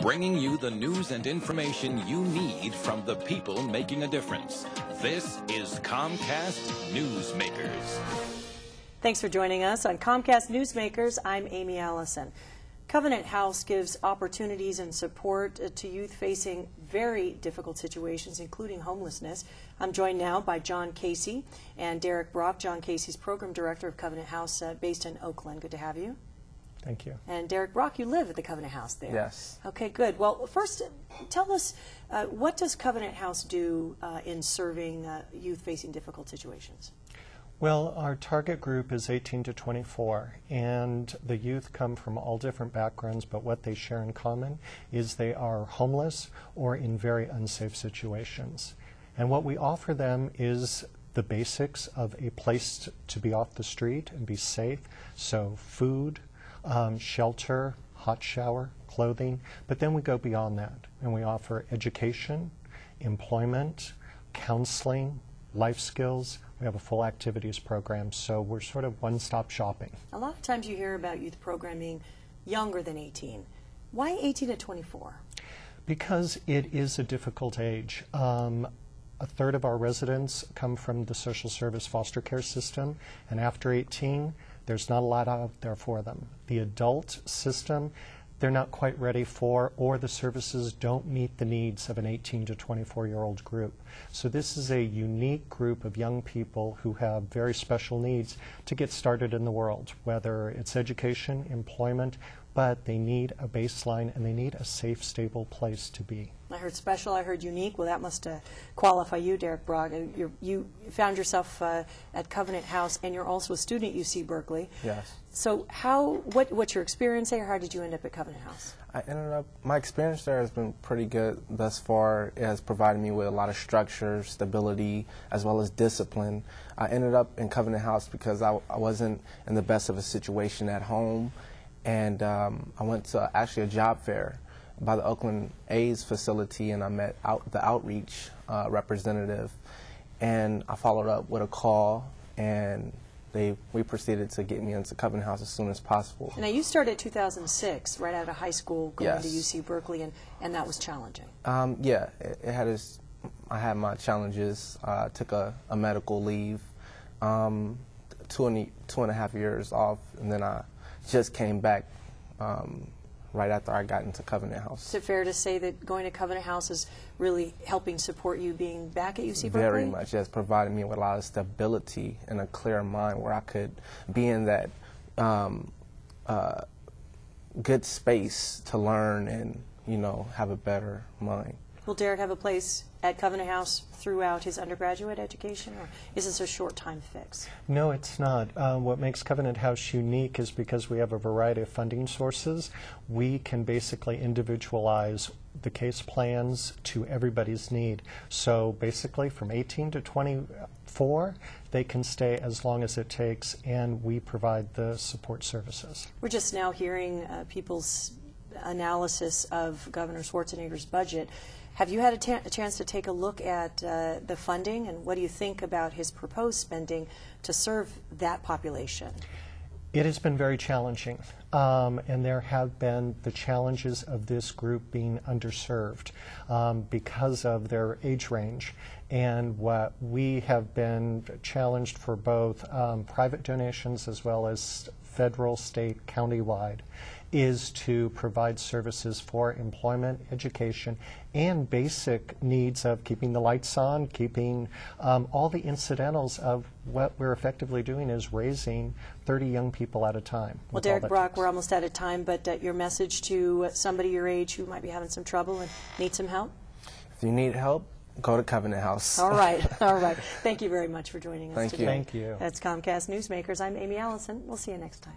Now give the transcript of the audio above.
bringing you the news and information you need from the people making a difference. This is Comcast Newsmakers. Thanks for joining us on Comcast Newsmakers. I'm Amy Allison. Covenant House gives opportunities and support to youth facing very difficult situations, including homelessness. I'm joined now by John Casey and Derek Brock. John Casey's program director of Covenant House based in Oakland. Good to have you. Thank you. And Derek Brock, you live at the Covenant House there. Yes. Okay, good. Well, first, tell us, what does Covenant House do in serving youth facing difficult situations? Well, our target group is 18 to 24, and the youth come from all different backgrounds, but what they share in common is they are homeless or in very unsafe situations. And what we offer them is the basics of a place to be off the street and be safe, so food, shelter, hot shower, clothing, but then we go beyond that and we offer education, employment, counseling, life skills. We have a full activities program, so we're sort of one-stop shopping. A lot of times you hear about youth programming younger than 18. Why 18 to 24? Because it is a difficult age. A third of our residents come from the social service foster care system, and after 18, there's not a lot out there for them. The adult system, they're not quite ready for, or the services don't meet the needs of an 18 to 24-year-old group. So this is a unique group of young people who have very special needs to get started in the world, whether it's education, employment, but they need a baseline and they need a safe, stable place to be. I heard special, I heard unique. Well, that must qualify you, Derek Brock. You found yourself at Covenant House, and you're also a student at UC Berkeley. Yes. So what's your experience there? How did you end up at Covenant House? My experience there has been pretty good thus far. It has provided me with a lot of structure, stability, as well as discipline. I ended up in Covenant House because I wasn't in the best of a situation at home, and I went to actually a job fair by the Oakland A's facility, and I met the outreach representative, and I followed up with a call, and we proceeded to get me into Covenant House as soon as possible. Now, you started 2006, right out of high school, going Yes. to UC Berkeley, and that was challenging. Yeah, I had my challenges. I took a medical leave, 2.5 years off, and then I just came back right after I got into Covenant House. Is it fair to say that going to Covenant House is really helping support you being back at UC Berkeley? Very much. It's provided me with a lot of stability and a clear mind where I could be in that good space to learn and, have a better mind. Will Derek have a place at Covenant House throughout his undergraduate education, or is this a short-time fix? No, it's not. What makes Covenant House unique is because we have a variety of funding sources. We can basically individualize the case plans to everybody's need. So basically from 18 to 24, they can stay as long as it takes, and we provide the support services. We're just now hearing people's analysis of Governor Schwarzenegger's budget. Have you had a chance to take a look at the funding, and what do you think about his proposed spending to serve that population? It has been very challenging, and there have been the challenges of this group being underserved because of their age range. And what we have been challenged for both private donations as well as federal, state, countywide, is to provide services for employment, education, and basic needs of keeping the lights on, keeping all the incidentals of what we're effectively doing is raising 30 young people at a time. Well, Derek Brock, we're almost out of time, but your message to somebody your age who might be having some trouble and need some help? If you need help, go to Covenant House. All right, all right. Thank you very much for joining us today. Thank you. That's Comcast Newsmakers. I'm Amy Allison. We'll see you next time.